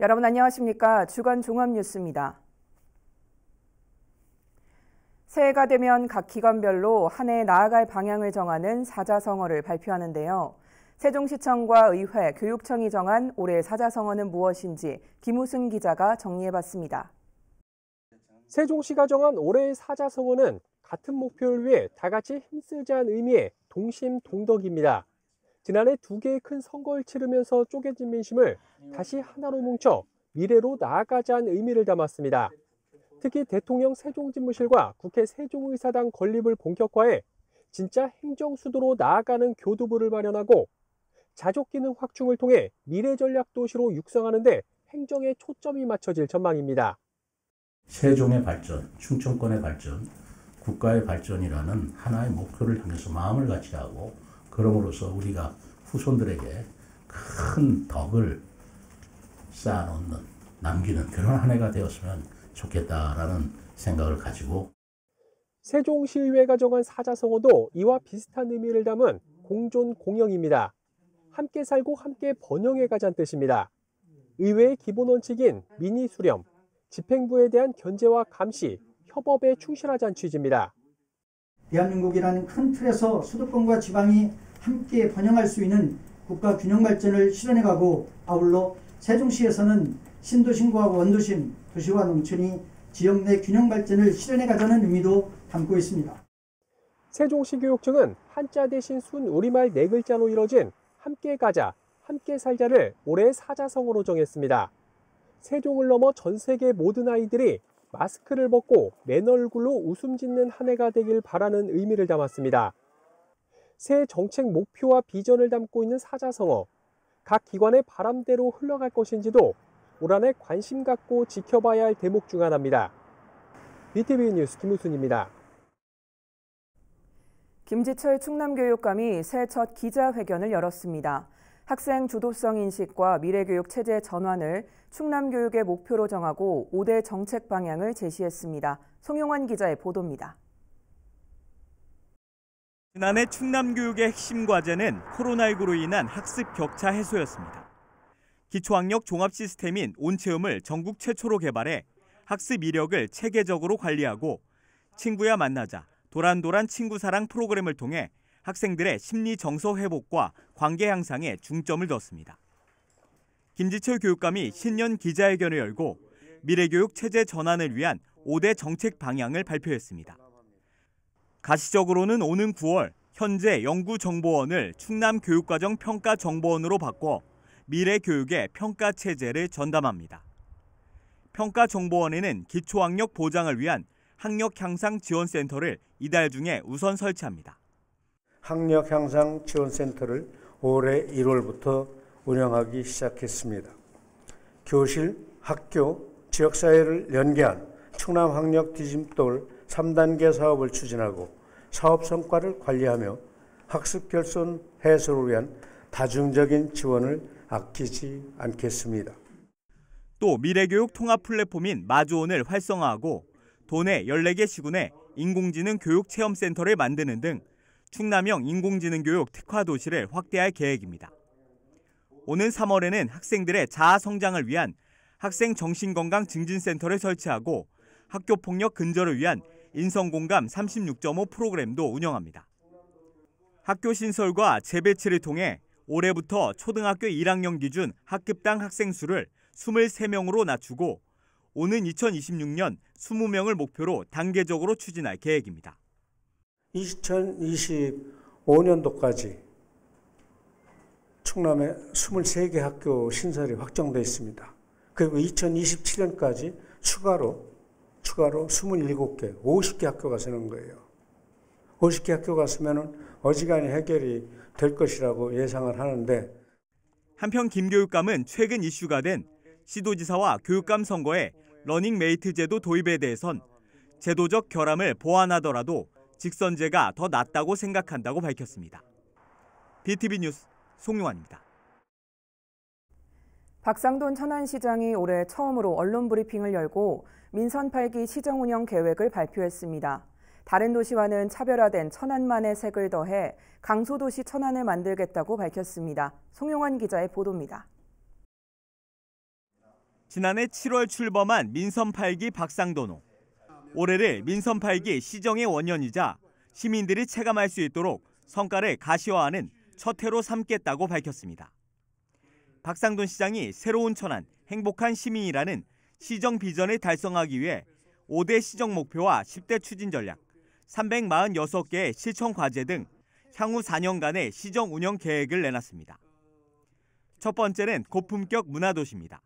여러분 안녕하십니까? 주간 종합뉴스입니다. 새해가 되면 각 기관별로 한 해 나아갈 방향을 정하는 사자성어를 발표하는데요. 세종시청과 의회, 교육청이 정한 올해 사자성어는 무엇인지 김우순 기자가 정리해봤습니다. 세종시가 정한 올해의 사자성어는 같은 목표를 위해 다 같이 힘쓰자는 의미의 동심동덕입니다. 지난해 두 개의 큰 선거를 치르면서 쪼개진 민심을 다시 하나로 뭉쳐 미래로 나아가자는 의미를 담았습니다. 특히 대통령 세종집무실과 국회 세종의사당 건립을 본격화해 진짜 행정수도로 나아가는 교두보를 마련하고 자족기능 확충을 통해 미래전략도시로 육성하는 데 행정에 초점이 맞춰질 전망입니다. 세종의 발전, 충청권의 발전, 국가의 발전이라는 하나의 목표를 향해서 마음을 같이 하고 그럼으로써 우리가 후손들에게 큰 덕을 쌓아놓는, 남기는 그런 한 해가 되었으면 좋겠다라는 생각을 가지고 세종시의회가 정한 사자성어도 이와 비슷한 의미를 담은 공존공영입니다. 함께 살고 함께 번영해 가자는 뜻입니다. 의회의 기본 원칙인 민의 수렴, 집행부에 대한 견제와 감시, 협업에 충실하자는 취지입니다. 대한민국이라는 큰 틀에서 수도권과 지방이 함께 번영할 수 있는 국가 균형 발전을 실현해가고 아울러 세종시에서는 신도심과 원도심, 도시와 농촌이 지역 내 균형 발전을 실현해가자는 의미도 담고 있습니다. 세종시 교육청은 한자 대신 순 우리말 4글자로 이뤄진 함께 가자, 함께 살자를 올해의 사자성어로 정했습니다. 세종을 넘어 전 세계 모든 아이들이 마스크를 벗고 맨 얼굴로 웃음 짓는 한 해가 되길 바라는 의미를 담았습니다. 새 정책 목표와 비전을 담고 있는 사자성어, 각 기관의 바람대로 흘러갈 것인지도 올 한 해 관심 갖고 지켜봐야 할 대목 중 하나입니다. BTV 뉴스 김우순입니다. 김지철 충남교육감이 새해 첫 기자회견을 열었습니다. 학생 주도성 인식과 미래교육 체제 전환을 충남교육의 목표로 정하고 5대 정책 방향을 제시했습니다. 송용환 기자의 보도입니다. 지난해 충남교육의 핵심 과제는 코로나19로 인한 학습 격차 해소였습니다. 기초학력 종합 시스템인 온체험을 전국 최초로 개발해 학습 이력을 체계적으로 관리하고 친구야 만나자, 도란도란 친구사랑 프로그램을 통해 학생들의 심리 정서 회복과 관계 향상에 중점을 뒀습니다. 김지철 교육감이 신년 기자회견을 열고 미래교육 체제 전환을 위한 5대 정책 방향을 발표했습니다. 가시적으로는 오는 9월 현재 연구정보원을 충남교육과정평가정보원으로 바꿔 미래교육의 평가체제를 전담합니다. 평가정보원에는 기초학력 보장을 위한 학력향상지원센터를 이달 중에 우선 설치합니다. 학력향상지원센터를 올해 1월부터 운영하기 시작했습니다. 교실, 학교, 지역사회를 연계한 충남학력 디지털 3단계 사업을 추진하고 사업 성과를 관리하며 학습 결손 해소를 위한 다중적인 지원을 아끼지 않겠습니다. 또 미래교육 통합 플랫폼인 마주온을 활성화하고 도내 14개 시군에 인공지능 교육체험센터를 만드는 등 충남형 인공지능교육 특화도시를 확대할 계획입니다. 오는 3월에는 학생들의 자아 성장을 위한 학생 정신건강 증진센터를 설치하고 학교폭력 근절을 위한 인성공감 36.5 프로그램도 운영합니다. 학교 신설과 재배치를 통해 올해부터 초등학교 1학년 기준 학급당 학생 수를 23명으로 낮추고 오는 2026년 20명을 목표로 단계적으로 추진할 계획입니다. 2025년도까지 충남에 23개 학교 신설이 확정되어 있습니다. 그리고 2027년까지 추가로 27개, 50개 학교가 서는 거예요. 50개 학교가 서면은 어지간히 해결이 될 것이라고 예상을 하는데 한편 김 교육감은 최근 이슈가 된 시도지사와 교육감 선거에 러닝메이트 제도 도입에 대해선 제도적 결함을 보완하더라도 직선제가 더 낫다고 생각한다고 밝혔습니다. BTV 뉴스 송용환입니다. 박상돈 천안시장이 올해 처음으로 언론 브리핑을 열고 민선 8기 시정 운영 계획을 발표했습니다. 다른 도시와는 차별화된 천안만의 색을 더해 강소도시 천안을 만들겠다고 밝혔습니다. 송용환 기자의 보도입니다. 지난해 7월 출범한 민선 8기 박상돈호. 올해를 민선 8기 시정의 원년이자 시민들이 체감할 수 있도록 성과를 가시화하는 첫 해로 삼겠다고 밝혔습니다. 박상돈 시장이 새로운 천안, 행복한 시민이라는 시정 비전을 달성하기 위해 5대 시정 목표와 10대 추진 전략, 346개의 실천 과제 등 향후 4년간의 시정 운영 계획을 내놨습니다. 첫 번째는 고품격 문화도시입니다.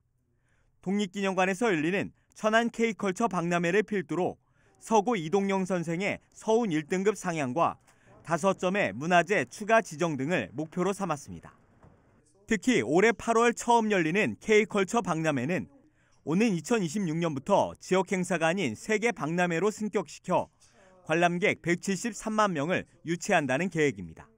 독립기념관에서 열리는 천안 K컬처 박람회를 필두로 서구 이동영 선생의 서훈 1등급 상향과 5점의 문화재 추가 지정 등을 목표로 삼았습니다. 특히 올해 8월 처음 열리는 K컬처 박람회는 오는 2026년부터 지역 행사가 아닌 세계 박람회로 승격시켜 관람객 173만 명을 유치한다는 계획입니다.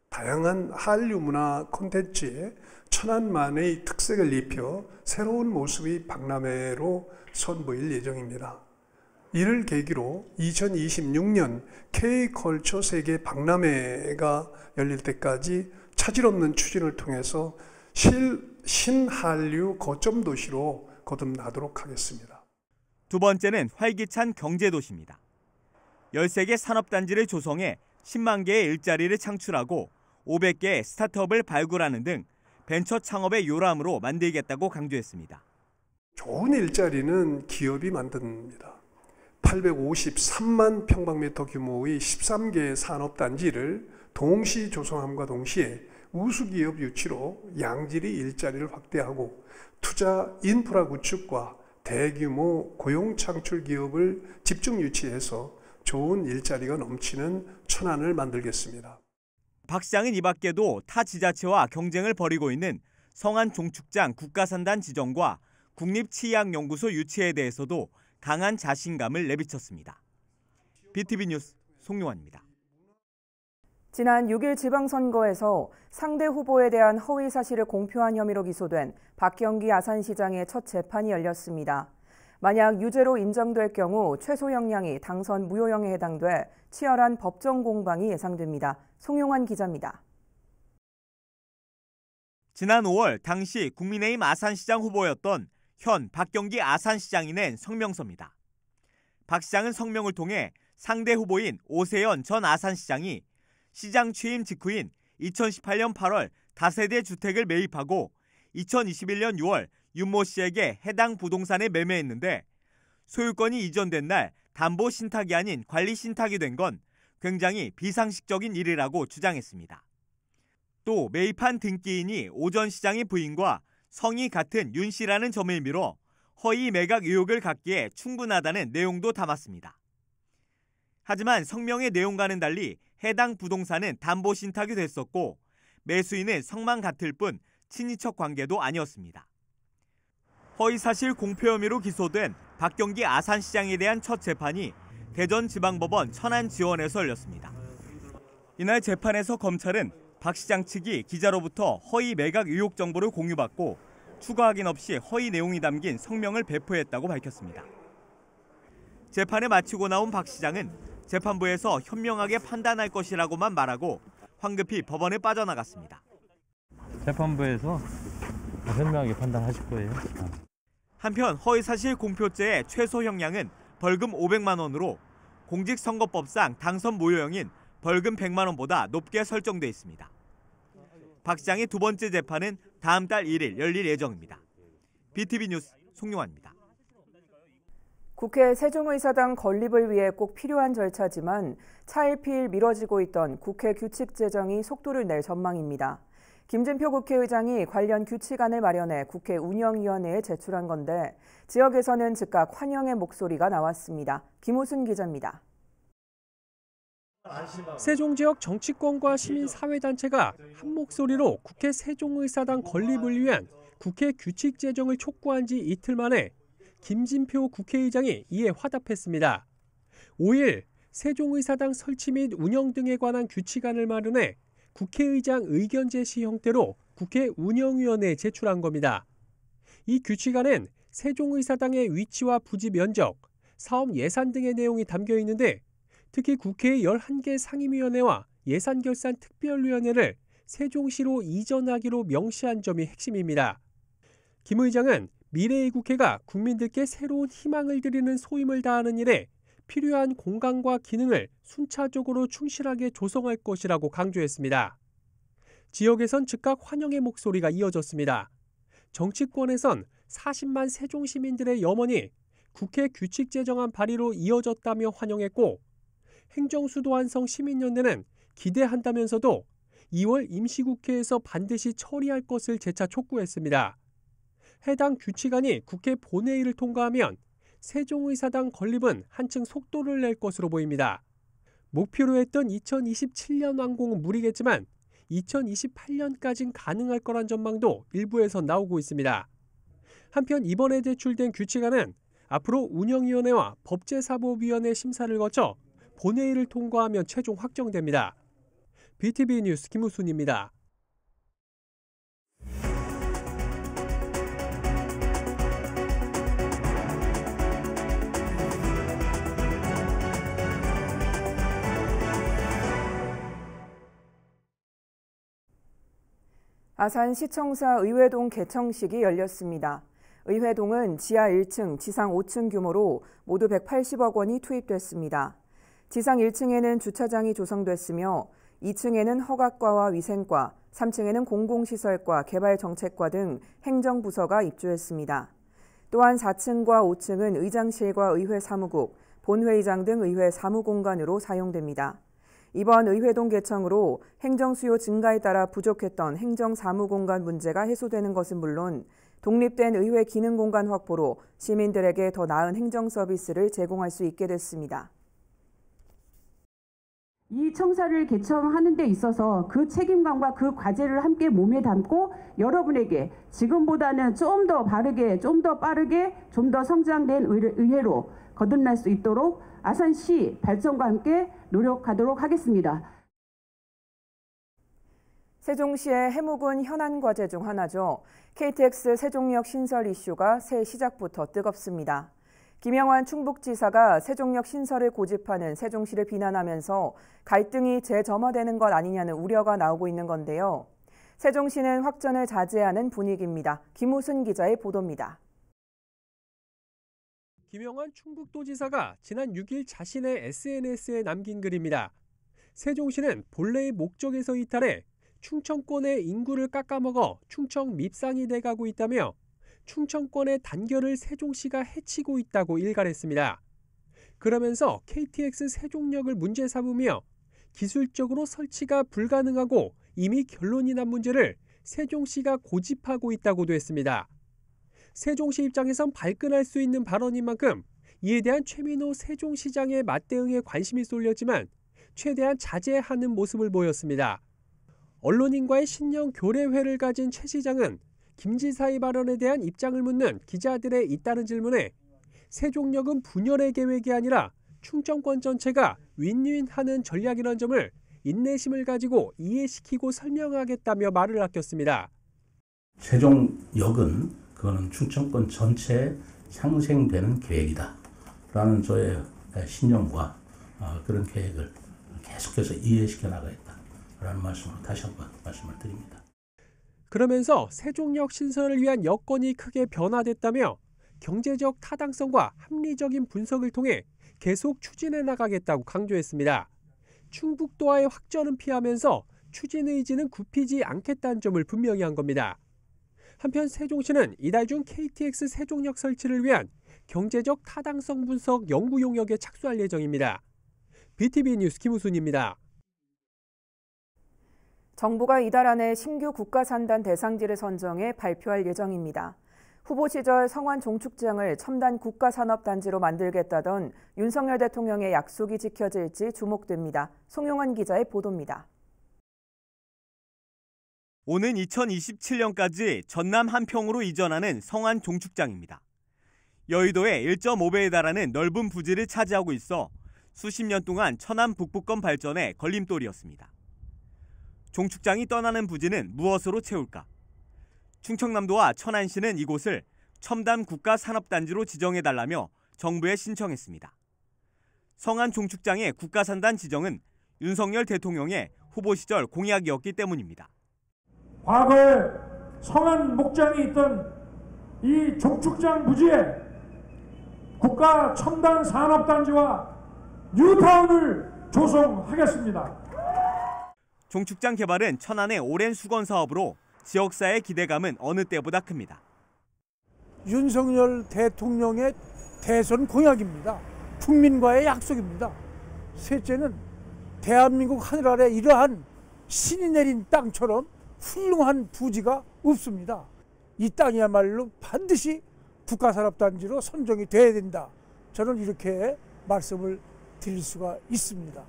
다양한 한류 문화 콘텐츠에 천안만의 특색을 입혀 새로운 모습의 박람회로 선보일 예정입니다. 이를 계기로 2026년 K컬처 세계 박람회가 열릴 때까지 차질 없는 추진을 통해서 신한류 거점 도시로 거듭나도록 하겠습니다. 두 번째는 활기찬 경제도시입니다. 13개 산업단지를 조성해 10만 개의 일자리를 창출하고 500개의 스타트업을 발굴하는 등 벤처 창업의 요람으로 만들겠다고 강조했습니다. 좋은 일자리는 기업이 만듭니다. 853만 평방미터 규모의 13개의 산업단지를 동시 조성함과 동시에 우수기업 유치로 양질의 일자리를 확대하고 투자 인프라 구축과 대규모 고용 창출 기업을 집중 유치해서 좋은 일자리가 넘치는 천안을 만들겠습니다. 박 시장은 이 밖에도 타 지자체와 경쟁을 벌이고 있는 성안 종축장 국가산단 지정과 국립치의학연구소 유치에 대해서도 강한 자신감을 내비쳤습니다. BTV 뉴스 송용환입니다. 지난 6일 지방선거에서 상대 후보에 대한 허위 사실을 공표한 혐의로 기소된 박경기 아산시장의 첫 재판이 열렸습니다. 만약 유죄로 인정될 경우 최소 형량이 당선 무효형에 해당돼 치열한 법정 공방이 예상됩니다. 송용환 기자입니다. 지난 5월 당시 국민의힘 아산시장 후보였던 현 박경기 아산시장이 낸 성명서입니다. 박 시장은 성명을 통해 상대 후보인 오세연 전 아산시장이 시장 취임 직후인 2018년 8월 다세대 주택을 매입하고 2021년 6월 윤모 씨에게 해당 부동산을 매매했는데 소유권이 이전된 날 담보 신탁이 아닌 관리 신탁이 된 건 굉장히 비상식적인 일이라고 주장했습니다. 또 매입한 등기인이 오 전 시장의 부인과 성이 같은 윤 씨라는 점을 밀어 허위 매각 의혹을 갖기에 충분하다는 내용도 담았습니다. 하지만 성명의 내용과는 달리 해당 부동산은 담보 신탁이 됐었고 매수인은 성만 같을 뿐 친인척 관계도 아니었습니다. 허위사실 공표 혐의로 기소된 박경기 아산시장에 대한 첫 재판이 대전지방법원 천안지원에서 열렸습니다. 이날 재판에서 검찰은 박 시장 측이 기자로부터 허위 매각 의혹 정보를 공유받고 추가 확인 없이 허위 내용이 담긴 성명을 배포했다고 밝혔습니다. 재판을 마치고 나온 박 시장은 재판부에서 현명하게 판단할 것이라고만 말하고 황급히 법원에 빠져나갔습니다. 재판부에서 현명하게 판단하실 거예요. 한편 허위사실 공표죄의 최소 형량은 벌금 500만 원으로 공직선거법상 당선 무효형인 벌금 100만 원보다 높게 설정돼 있습니다. 박 시장의 두 번째 재판은 다음 달 1일 열릴 예정입니다. BTV 뉴스 송용환입니다. 국회 세종의사당 건립을 위해 꼭 필요한 절차지만 차일피일 미뤄지고 있던 국회 규칙 제정이 속도를 낼 전망입니다. 김진표 국회의장이 관련 규칙안을 마련해 국회 운영위원회에 제출한 건데 지역에서는 즉각 환영의 목소리가 나왔습니다. 김호순 기자입니다. 세종 지역 정치권과 시민사회단체가 한 목소리로 국회 세종의사당 건립을 위한 국회 규칙 제정을 촉구한 지 이틀 만에 김진표 국회의장이 이에 화답했습니다. 5일 세종의사당 설치 및 운영 등에 관한 규칙안을 마련해 국회의장 의견 제시 형태로 국회 운영위원회에 제출한 겁니다. 이 규칙안엔 세종의사당의 위치와 부지 면적, 사업 예산 등의 내용이 담겨 있는데 특히 국회의 11개 상임위원회와 예산결산특별위원회를 세종시로 이전하기로 명시한 점이 핵심입니다. 김 의장은 미래의 국회가 국민들께 새로운 희망을 드리는 소임을 다하는 일에 필요한 공간과 기능을 순차적으로 충실하게 조성할 것이라고 강조했습니다. 지역에선 즉각 환영의 목소리가 이어졌습니다. 정치권에선 40만 세종 시민들의 염원이 국회 규칙 제정안 발의로 이어졌다며 환영했고, 행정수도환성 시민연대는 기대한다면서도 2월 임시국회에서 반드시 처리할 것을 재차 촉구했습니다. 해당 규칙안이 국회 본회의를 통과하면 세종의사당 건립은 한층 속도를 낼 것으로 보입니다. 목표로 했던 2027년 완공은 무리겠지만 2028년까지는 가능할 거란 전망도 일부에서 나오고 있습니다. 한편 이번에 제출된 규칙안은 앞으로 운영위원회와 법제사법위원회 심사를 거쳐 본회의를 통과하면 최종 확정됩니다. BTV 뉴스 김우순입니다. 아산시청사 의회동 개청식이 열렸습니다. 의회동은 지하 1층, 지상 5층 규모로 모두 180억 원이 투입됐습니다. 지상 1층에는 주차장이 조성됐으며 2층에는 허가과와 위생과, 3층에는 공공시설과, 개발정책과 등 행정부서가 입주했습니다. 또한 4층과 5층은 의장실과 의회 사무국, 본회의장 등 의회 사무공간으로 사용됩니다. 이번 의회동 개청으로 행정수요 증가에 따라 부족했던 행정사무공간 문제가 해소되는 것은 물론 독립된 의회 기능공간 확보로 시민들에게 더 나은 행정서비스를 제공할 수 있게 됐습니다. 이 청사를 개청하는 데 있어서 그 책임감과 그 과제를 함께 몸에 담고 여러분에게 지금보다는 좀 더 바르게, 좀 더 빠르게, 좀 더 성장된 의회로 거듭날 수 있도록 아산시 발전과 함께 노력하도록 하겠습니다. 세종시의 해묵은 현안 과제 중 하나죠. KTX 세종역 신설 이슈가 새 시작부터 뜨겁습니다. 김영환 충북지사가 세종역 신설을 고집하는 세종시를 비난하면서 갈등이 재점화되는 것 아니냐는 우려가 나오고 있는 건데요. 세종시는 확전을 자제하는 분위기입니다. 김우순 기자의 보도입니다. 김영환 충북도지사가 지난 6일 자신의 SNS에 남긴 글입니다. 세종시는 본래의 목적에서 이탈해 충청권의 인구를 깎아먹어 충청 밉상이 돼가고 있다며 충청권의 단결을 세종시가 해치고 있다고 일갈했습니다. 그러면서 KTX 세종역을 문제 삼으며 기술적으로 설치가 불가능하고 이미 결론이 난 문제를 세종시가 고집하고 있다고도 했습니다. 세종시 입장에선 발끈할 수 있는 발언인 만큼 이에 대한 최민호 세종시장의 맞대응에 관심이 쏠렸지만 최대한 자제하는 모습을 보였습니다. 언론인과의 신년 교례회를 가진 최 시장은 김 지사의 발언에 대한 입장을 묻는 기자들의 잇따른 질문에 세종역은 분열의 계획이 아니라 충청권 전체가 윈윈하는 전략이라는 점을 인내심을 가지고 이해시키고 설명하겠다며 말을 아꼈습니다. 세종역은 그거는 충청권 전체에 상생되는 계획이다 라는 저의 신념과 그런 계획을 계속해서 이해시켜 나가겠다라는 말씀으로 다시 한번 말씀을 드립니다. 그러면서 세종역 신설을 위한 여건이 크게 변화됐다며 경제적 타당성과 합리적인 분석을 통해 계속 추진해 나가겠다고 강조했습니다. 충북도와의 확전은 피하면서 추진 의지는 굽히지 않겠다는 점을 분명히 한 겁니다. 한편 세종시는 이달 중 KTX 세종역 설치를 위한 경제적 타당성 분석 연구 용역에 착수할 예정입니다. BTV 뉴스 김우순입니다. 정부가 이달 안에 신규 국가산단 대상지를 선정해 발표할 예정입니다. 후보 시절 성완 종축장을 첨단 국가산업단지로 만들겠다던 윤석열 대통령의 약속이 지켜질지 주목됩니다. 송용환 기자의 보도입니다. 오는 2027년까지 전남 한평으로 이전하는 성완 종축장입니다. 여의도의 1.5배에 달하는 넓은 부지를 차지하고 있어 수십 년 동안 천안 북부권 발전에 걸림돌이었습니다. 종축장이 떠나는 부지는 무엇으로 채울까? 충청남도와 천안시는 이곳을 첨단 국가산업단지로 지정해달라며 정부에 신청했습니다. 성완 종축장의 국가산단 지정은 윤석열 대통령의 후보 시절 공약이었기 때문입니다. 과거에 성완 목장이 있던 이 종축장 부지에 국가 첨단 산업단지와 뉴타운을 조성하겠습니다. 종축장 개발은 천안의 오랜 수건 사업으로 지역사회의 기대감은 어느 때보다 큽니다. 윤석열 대통령의 대선 공약입니다. 국민과의 약속입니다. 셋째는 대한민국 하늘 아래 이러한 신이 내린 땅처럼 훌륭한 부지가 없습니다. 이 땅이야말로 반드시 국가산업단지로 선정이 돼야 된다. 저는 이렇게 말씀을 드릴 수가 있습니다.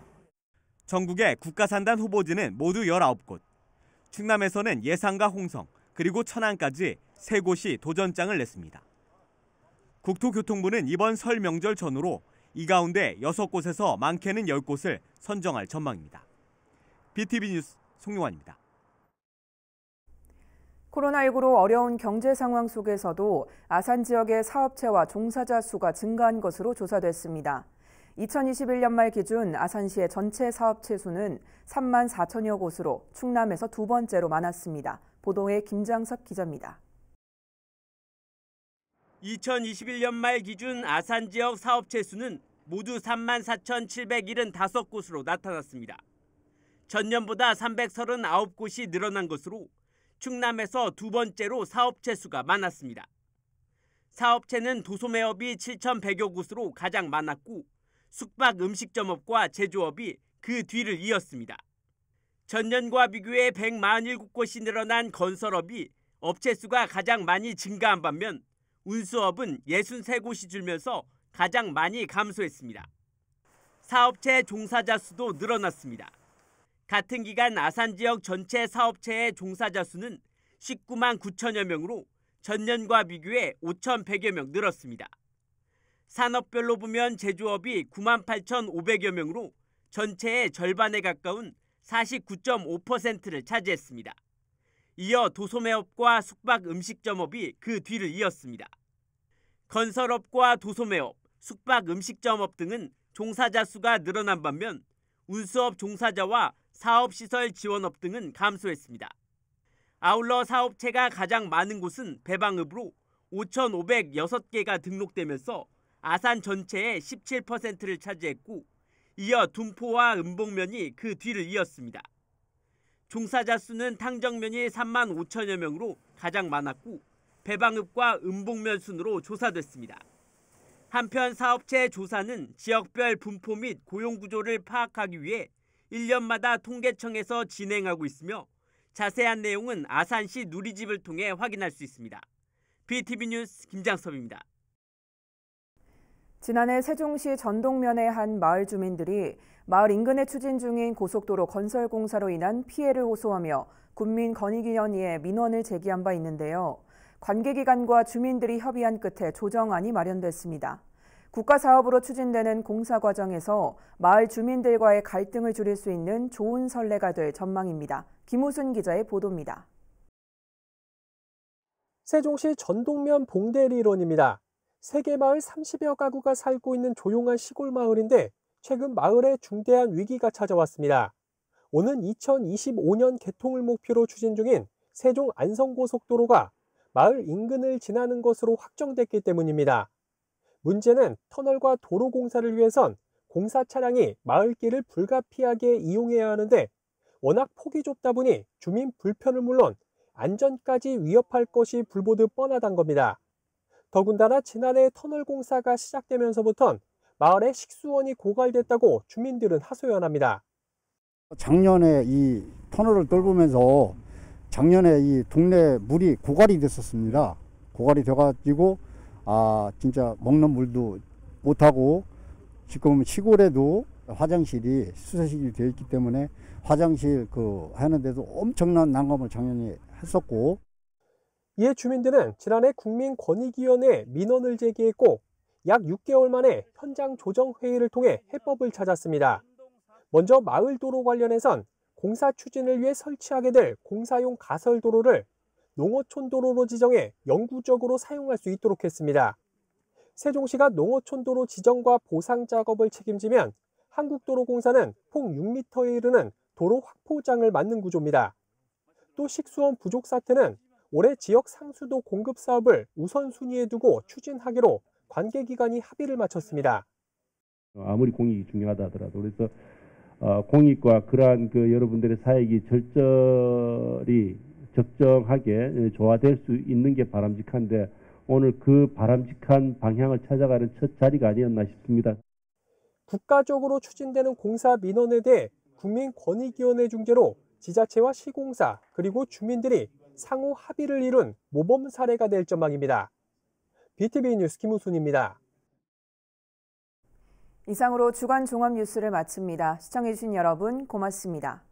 전국의 국가산단 후보지는 모두 19곳. 충남에서는 예산과 홍성, 그리고 천안까지 3곳이 도전장을 냈습니다. 국토교통부는 이번 설 명절 전후로 이 가운데 6곳에서 많게는 10곳을 선정할 전망입니다. BTV 뉴스 송용환입니다. 코로나19로 어려운 경제 상황 속에서도 아산 지역의 사업체와 종사자 수가 증가한 것으로 조사됐습니다. 2021년 말 기준 아산시의 전체 사업체 수는 3만 4천여 곳으로 충남에서 두 번째로 많았습니다. 보도에 김장섭 기자입니다. 2021년 말 기준 아산 지역 사업체 수는 모두 3만 4,775곳으로 나타났습니다. 전년보다 339곳이 늘어난 것으로 충남에서 두 번째로 사업체 수가 많았습니다. 사업체는 도소매업이 7,100여 곳으로 가장 많았고 숙박 음식점업과 제조업이 그 뒤를 이었습니다. 전년과 비교해 147곳이 늘어난 건설업이 업체 수가 가장 많이 증가한 반면 운수업은 63곳이 줄면서 가장 많이 감소했습니다. 사업체 종사자 수도 늘어났습니다. 같은 기간 아산 지역 전체 사업체의 종사자 수는 19만 9천여 명으로 전년과 비교해 5,100여 명 늘었습니다. 산업별로 보면 제조업이 9만 8,500여 명으로 전체의 절반에 가까운 49.5%를 차지했습니다. 이어 도소매업과 숙박 음식점업이 그 뒤를 이었습니다. 건설업과 도소매업, 숙박 음식점업 등은 종사자 수가 늘어난 반면 운수업 종사자와 사업시설 지원업 등은 감소했습니다. 아울러 사업체가 가장 많은 곳은 배방읍으로 5,506개가 등록되면서 아산 전체의 17%를 차지했고 이어 둔포와 은봉면이 그 뒤를 이었습니다. 종사자 수는 탕정면이 3만 5천여 명으로 가장 많았고 배방읍과 은봉면 순으로 조사됐습니다. 한편 사업체 조사는 지역별 분포 및 고용구조를 파악하기 위해 1년마다 통계청에서 진행하고 있으며 자세한 내용은 아산시 누리집을 통해 확인할 수 있습니다. BTV 뉴스 김장섭입니다. 지난해 세종시 전동면의 한 마을 주민들이 마을 인근에 추진 중인 고속도로 건설 공사로 인한 피해를 호소하며 국민권익위원회에 민원을 제기한 바 있는데요. 관계기관과 주민들이 협의한 끝에 조정안이 마련됐습니다. 국가사업으로 추진되는 공사 과정에서 마을 주민들과의 갈등을 줄일 수 있는 좋은 선례가 될 전망입니다. 김우순 기자의 보도입니다. 세종시 전동면 봉대리 일원입니다. 세계마을 30여 가구가 살고 있는 조용한 시골 마을인데 최근 마을에 중대한 위기가 찾아왔습니다. 오는 2025년 개통을 목표로 추진 중인 세종 안성고속도로가 마을 인근을 지나는 것으로 확정됐기 때문입니다. 문제는 터널과 도로 공사를 위해선 공사 차량이 마을길을 불가피하게 이용해야 하는데 워낙 폭이 좁다 보니 주민 불편은 물론 안전까지 위협할 것이 불보듯 뻔하단 겁니다. 더군다나 지난해 터널 공사가 시작되면서부턴 마을에 식수원이 고갈됐다고 주민들은 하소연합니다. 작년에 이 터널을 뚫으면서 작년에 이 동네 물이 고갈이 됐었습니다. 고갈이 돼가지고 진짜 먹는 물도 못하고 지금 시골에도 화장실이 수세식이 되어 있기 때문에 화장실 하는데도 엄청난 난감을 작년에 했었고 이에 주민들은 지난해 국민권익위원회에 민원을 제기했고 약 6개월 만에 현장 조정 회의를 통해 해법을 찾았습니다. 먼저 마을도로 관련해선 공사 추진을 위해 설치하게 될 공사용 가설도로를 농어촌도로로 지정해 영구적으로 사용할 수 있도록 했습니다. 세종시가 농어촌도로 지정과 보상 작업을 책임지면 한국도로공사는 폭 6m에 이르는 도로 확포장을 맡는 구조입니다. 또 식수원 부족 사태는 올해 지역 상수도 공급 사업을 우선순위에 두고 추진하기로 관계기관이 합의를 마쳤습니다. 아무리 공익이 중요하다 하더라도 그래서 공익과 그러한 여러분들의 사익이 적정하게 조화될 수 있는 게 바람직한데 오늘 그 바람직한 방향을 찾아가는 첫 자리가 아니었나 싶습니다. 국가적으로 추진되는 공사 민원에 대해 국민권익위원회 중재로 지자체와 시공사 그리고 주민들이 상호 합의를 이룬 모범 사례가 될 전망입니다. BTV 뉴스 김우순입니다. 이상으로 주간 종합 뉴스를 마칩니다. 시청해주신 여러분 고맙습니다.